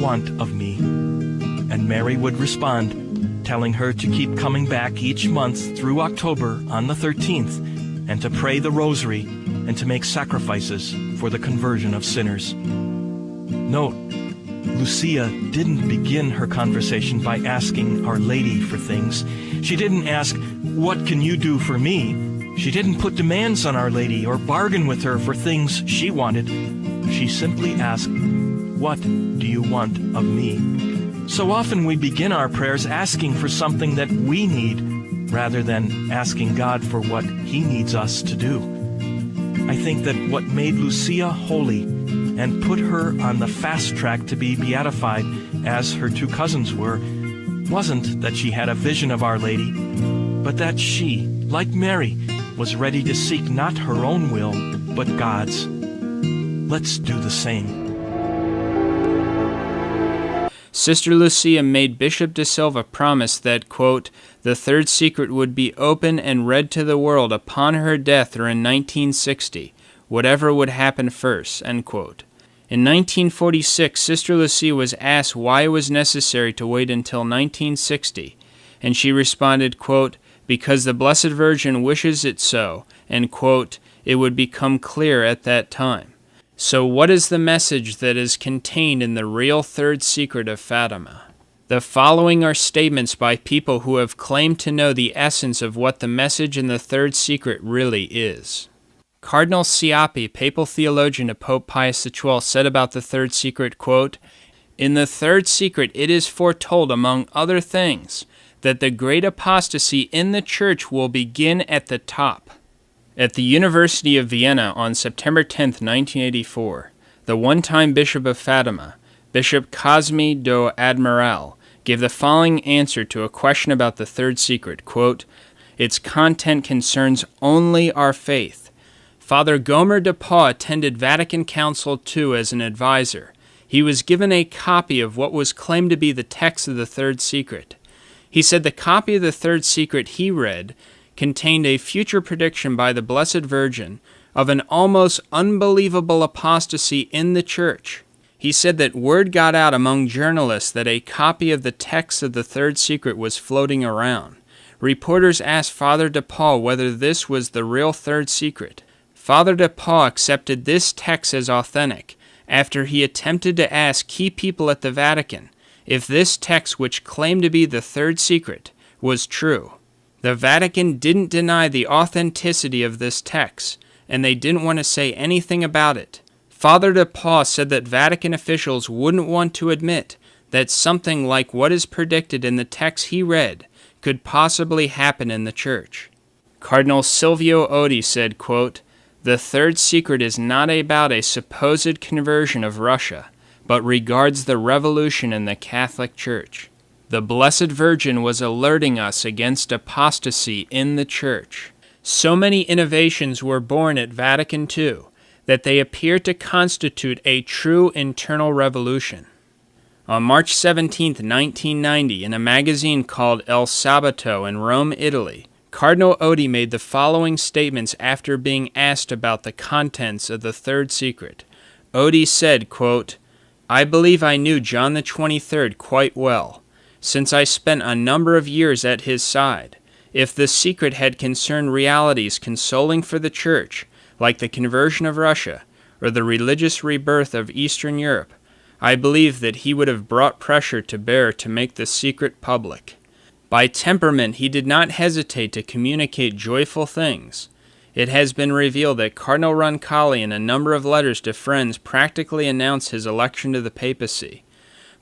want of me?" And Mary would respond, telling her to keep coming back each month through October on the 13th, and to pray the rosary and to make sacrifices for the conversion of sinners. Note, Lucia didn't begin her conversation by asking Our Lady for things. She didn't ask, "What can you do for me?" She didn't put demands on Our Lady or bargain with her for things she wanted. She simply asked, "What do you want of me?" So often we begin our prayers asking for something that we need, rather than asking God for what He needs us to do. I think that what made Lucia holy and put her on the fast track to be beatified, as her two cousins were, wasn't that she had a vision of Our Lady, but that she, like Mary, was ready to seek not her own will, but God's. Let's do the same. Sister Lucia made Bishop de Silva promise that, quote, the third secret would be open and read to the world upon her death or in 1960, whatever would happen first, end quote. In 1946, Sister Lucia was asked why it was necessary to wait until 1960, and she responded, quote, because the Blessed Virgin wishes it so, and, quote, it would become clear at that time. So what is the message that is contained in the real third secret of Fatima? The following are statements by people who have claimed to know the essence of what the message in the third secret really is. Cardinal Sciappi, papal theologian to Pope Pius XII, said about the third secret, quote, in the third secret it is foretold, among other things, that the great apostasy in the Church will begin at the top. At the University of Vienna on September 10, 1984, the one-time Bishop of Fatima, Bishop Cosme do Admiral, gave the following answer to a question about the third secret, quote, its content concerns only our faith. Father Gomer de Pau attended Vatican Council II as an advisor. He was given a copy of what was claimed to be the text of the third secret. He said the copy of the third secret he read contained a future prediction by the Blessed Virgin of an almost unbelievable apostasy in the Church. He said that word got out among journalists that a copy of the text of the third secret was floating around. Reporters asked Father de Pau whether this was the real third secret. Father de Pau accepted this text as authentic after he attempted to ask key people at the Vatican if this text, which claimed to be the third secret, was true. The Vatican didn't deny the authenticity of this text, and they didn't want to say anything about it. Father de Pau said that Vatican officials wouldn't want to admit that something like what is predicted in the text he read could possibly happen in the Church. Cardinal Silvio Odi said, quote, the third secret is not about a supposed conversion of Russia, but regards the revolution in the Catholic Church. The Blessed Virgin was alerting us against apostasy in the Church. So many innovations were born at Vatican II that they appear to constitute a true internal revolution. On March 17, 1990, in a magazine called El Sabato in Rome, Italy, Cardinal Odi made the following statements after being asked about the contents of the third secret. Odi said, quote, I believe I knew John the 23rd quite well, since I spent a number of years at his side. If the secret had concerned realities consoling for the Church, like the conversion of Russia or the religious rebirth of Eastern Europe, I believe that he would have brought pressure to bear to make the secret public. By temperament, he did not hesitate to communicate joyful things. It has been revealed that Cardinal Roncalli, in a number of letters to friends, practically announced his election to the papacy.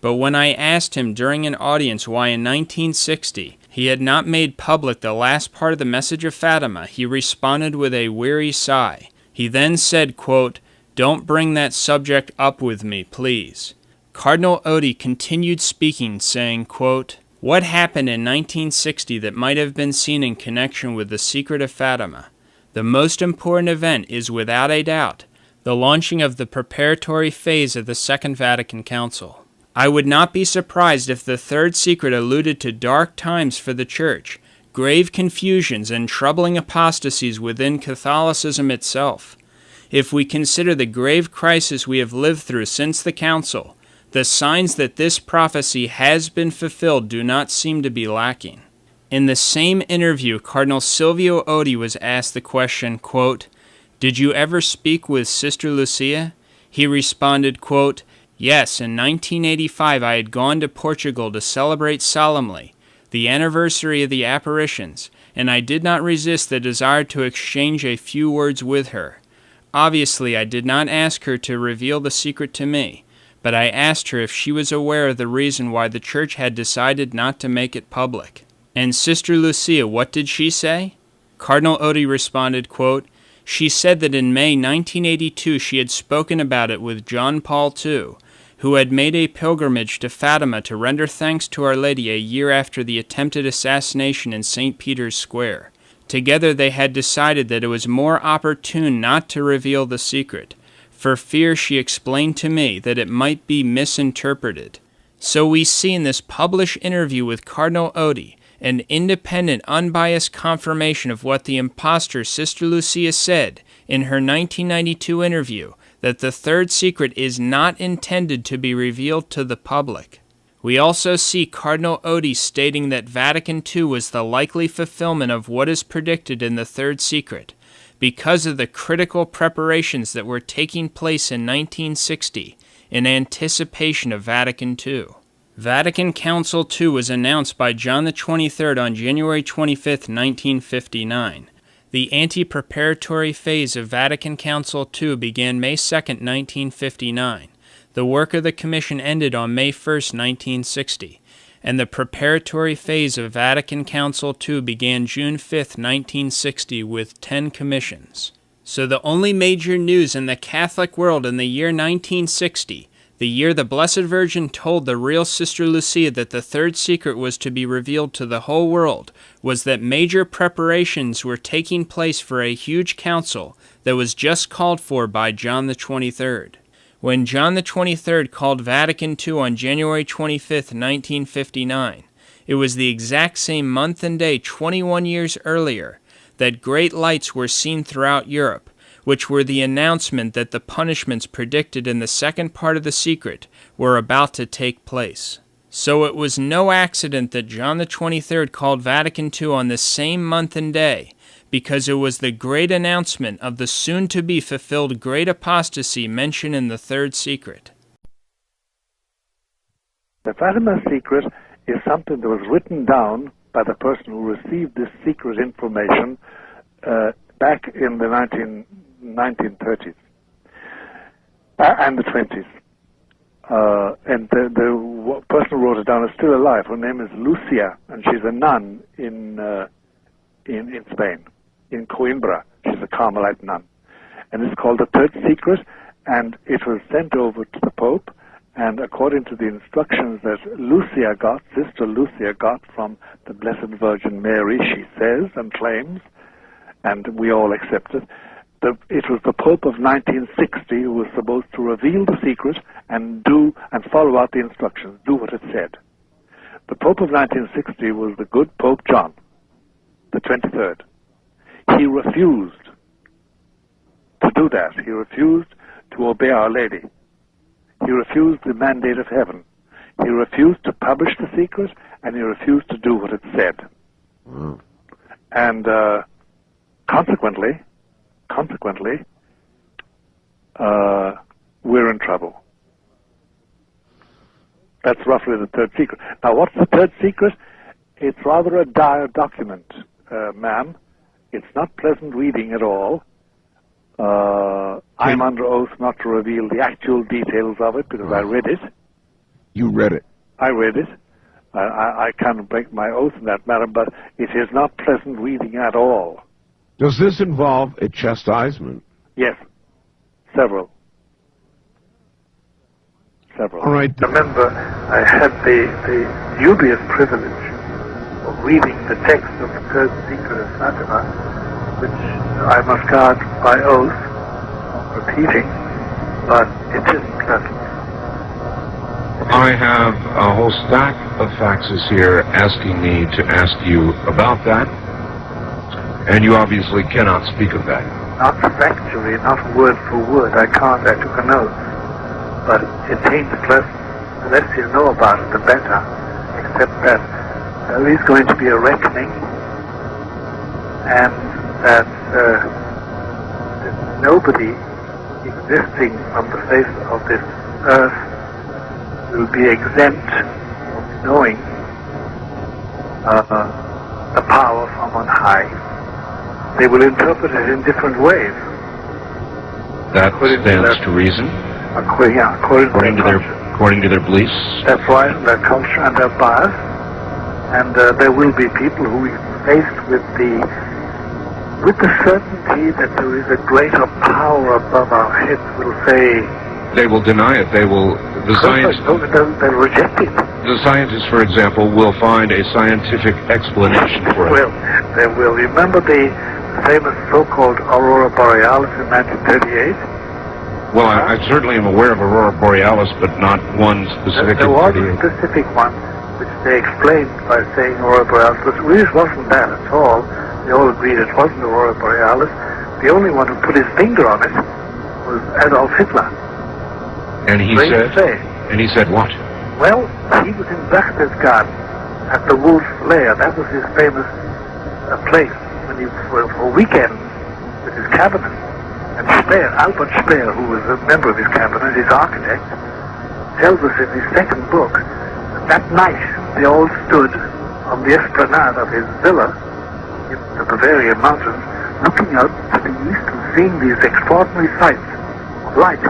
But when I asked him during an audience why in 1960 he had not made public the last part of the message of Fatima, he responded with a weary sigh. He then said, quote, don't bring that subject up with me, please. Cardinal Odi continued speaking, saying, quote, what happened in 1960 that might have been seen in connection with the secret of Fatima? The most important event is, without a doubt, the launching of the preparatory phase of the Second Vatican Council. I would not be surprised if the third secret alluded to dark times for the Church, grave confusions and troubling apostasies within Catholicism itself. If we consider the grave crisis we have lived through since the Council, The signs that this prophecy has been fulfilled do not seem to be lacking. In the same interview, Cardinal Silvio Odi was asked the question, quote, "Did you ever speak with Sister Lucia?" He responded, quote, "Yes, in 1985 I had gone to Portugal to celebrate solemnly the anniversary of the apparitions, and I did not resist the desire to exchange a few words with her. Obviously, I did not ask her to reveal the secret to me, but I asked her if she was aware of the reason why the Church had decided not to make it public." And Sister Lucia, what did she say? Cardinal Odi responded, quote, "She said that in May 1982 she had spoken about it with John Paul II, who had made a pilgrimage to Fatima to render thanks to Our Lady a year after the attempted assassination in St. Peter's Square. Together they had decided that it was more opportune not to reveal the secret, for fear, she explained to me, that it might be misinterpreted." So we see in this published interview with Cardinal Odi an independent, unbiased confirmation of what the impostor Sister Lucia said in her 1992 interview, that the third secret is not intended to be revealed to the public. We also see Cardinal Odi stating that Vatican II was the likely fulfillment of what is predicted in the third secret, because of the critical preparations that were taking place in 1960 in anticipation of Vatican II. Vatican Council II was announced by John XXIII on January 25, 1959. The ante-preparatory phase of Vatican Council II began May 2, 1959. The work of the Commission ended on May 1, 1960, and the preparatory phase of Vatican Council II began June 5, 1960, with 10 commissions. So the only major news in the Catholic world in the year 1960, the year the Blessed Virgin told the real Sister Lucia that the third secret was to be revealed to the whole world, was that major preparations were taking place for a huge council that was just called for by John XXIII. When John XXIII called Vatican II on January 25, 1959, it was the exact same month and day 21 years earlier that great lights were seen throughout Europe, which were the announcement that the punishments predicted in the second part of the secret were about to take place. So it was no accident that John XXIII called Vatican II on the same month and day, because it was the great announcement of the soon-to-be fulfilled great apostasy mentioned in the third secret. The Fatima secret is something that was written down by the person who received this secret information back in the 1930s and the 20s. And the person who wrote it down is still alive. Her name is Lucia, and she's a nun in Spain, in Coimbra. She's a Carmelite nun. And it's called the Third Secret, and it was sent over to the Pope, and according to the instructions that Lucia got, Sister Lucia got from the Blessed Virgin Mary, she says and claims, and we all accept it, it was the Pope of 1960 who was supposed to reveal the secret and follow out the instructions, do what it said. The Pope of 1960 was the good Pope John, the 23rd. He refused to do that. He refused to obey Our Lady. He refused the mandate of heaven. He refused to publish the secret, and he refused to do what it said. Mm. And consequently, we're in trouble. That's roughly the third secret. Now, what's the third secret? It's rather a dire document, ma'am. It's not pleasant reading at all. I'm under oath not to reveal the actual details of it because I read it. You read it? I read it. I can't break my oath in that matter, but it is not pleasant reading at all. Does this involve a chastisement? Yes. Several. All right. Remember, I had the dubious privilege of reading the text of the Third Secret of Fatima, which I must guard by oath of repeating, but it isn't pleasant. I have a whole stack of faxes here asking me to ask you about that, and you obviously cannot speak of that. Not factually, not word for word. I can't. I took a note. But it ain't pleasant. the less you know about it, the better, except that there is going to be a reckoning, and that nobody existing on the face of this earth will be exempt from knowing the power from on high. They will interpret it in different ways. That stands to reason. According to their beliefs. That's right, and their culture and their bias. And there will be people who are faced with the certainty that there is a greater power above our heads will say. They will deny it. They'll reject it. The scientists, for example, will find a scientific explanation for it. Well, they will. Remember the famous so-called Aurora Borealis in 1938? Well, I certainly am aware of Aurora Borealis, but not one specific. There was a specific one which they explained by saying Aurora Borealis, but it really wasn't that at all. They all agreed it wasn't Aurora Borealis. The only one who put his finger on it was Adolf Hitler. And he said what? Well, he was in Berchtesgaden at the Wolf's Lair. That was his famous place when he for weekends with his cabinet. And Speer, Albert Speer, who was a member of his cabinet, his architect, tells us in his second book that night they all stood on the esplanade of his villa in the Bavarian mountains, looking out to the east and seeing these extraordinary sights of light.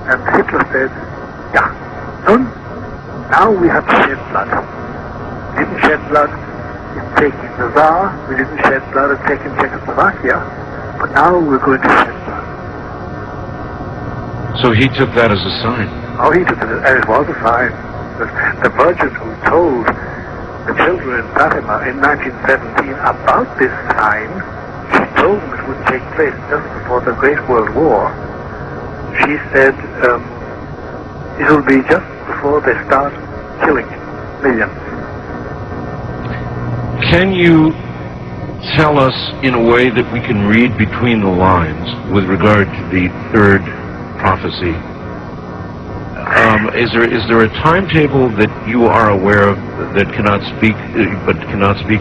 And Hitler said, "Yeah, son, now we have to shed blood. We didn't shed blood in taking the Tsar, we didn't shed blood in taking Czechoslovakia, but now we're going to shed blood." So he took that as a sign. Oh, he took it, and it was a sign. The Virgin who told the children in Fatima in 1917 about this sign, she told them it would take place just before the Great World War. She said it will be just before they start killing millions. Can you tell us in a way that we can read between the lines with regard to the third prophecy? Is there a timetable that you are aware of that cannot speak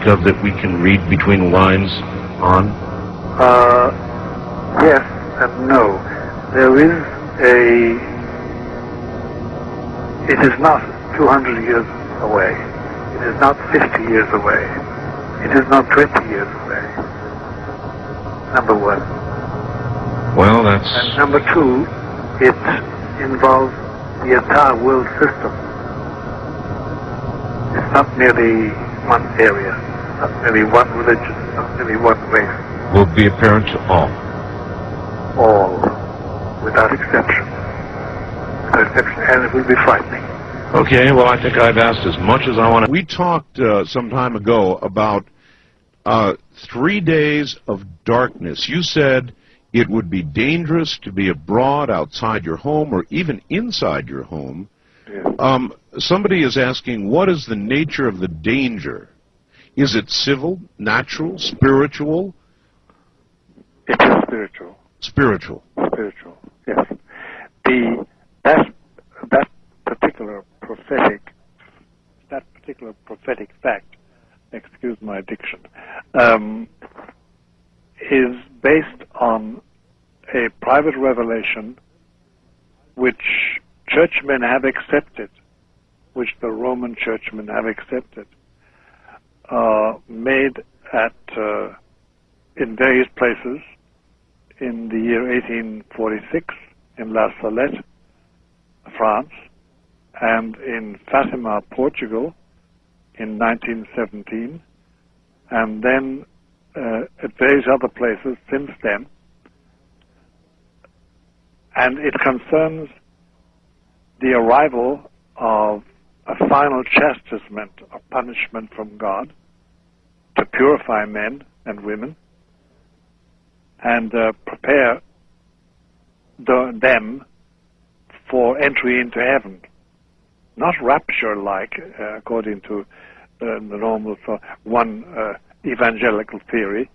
of that we can read between the lines on? Yes and no. There is it is not 200 years away. It is not 50 years away. It is not 20 years away. Number one. Well, that's... And number two, it involves the entire world system. It's not merely one area, not merely one religion, not merely one race. Will be apparent to all. All, without exception. Without exception, and it will be frightening. Okay, well, I think I've asked as much as I want to. We talked some time ago about 3 days of darkness. You said it would be dangerous to be abroad, outside your home, or even inside your home. Yeah. Somebody is asking, what is the nature of the danger? Is it civil, natural, spiritual? It is spiritual. Spiritual. Spiritual, yes. That particular prophetic fact, excuse my diction, is based on a private revelation which churchmen have accepted, which the Roman churchmen have accepted, made in various places in the year 1846 in La Salette, France, and in Fatima, Portugal, in 1917, and then at various other places since then. And it concerns the arrival of a final chastisement or punishment from God to purify men and women and prepare them for entry into heaven. Not rapture-like, according to the normal one evangelical theory,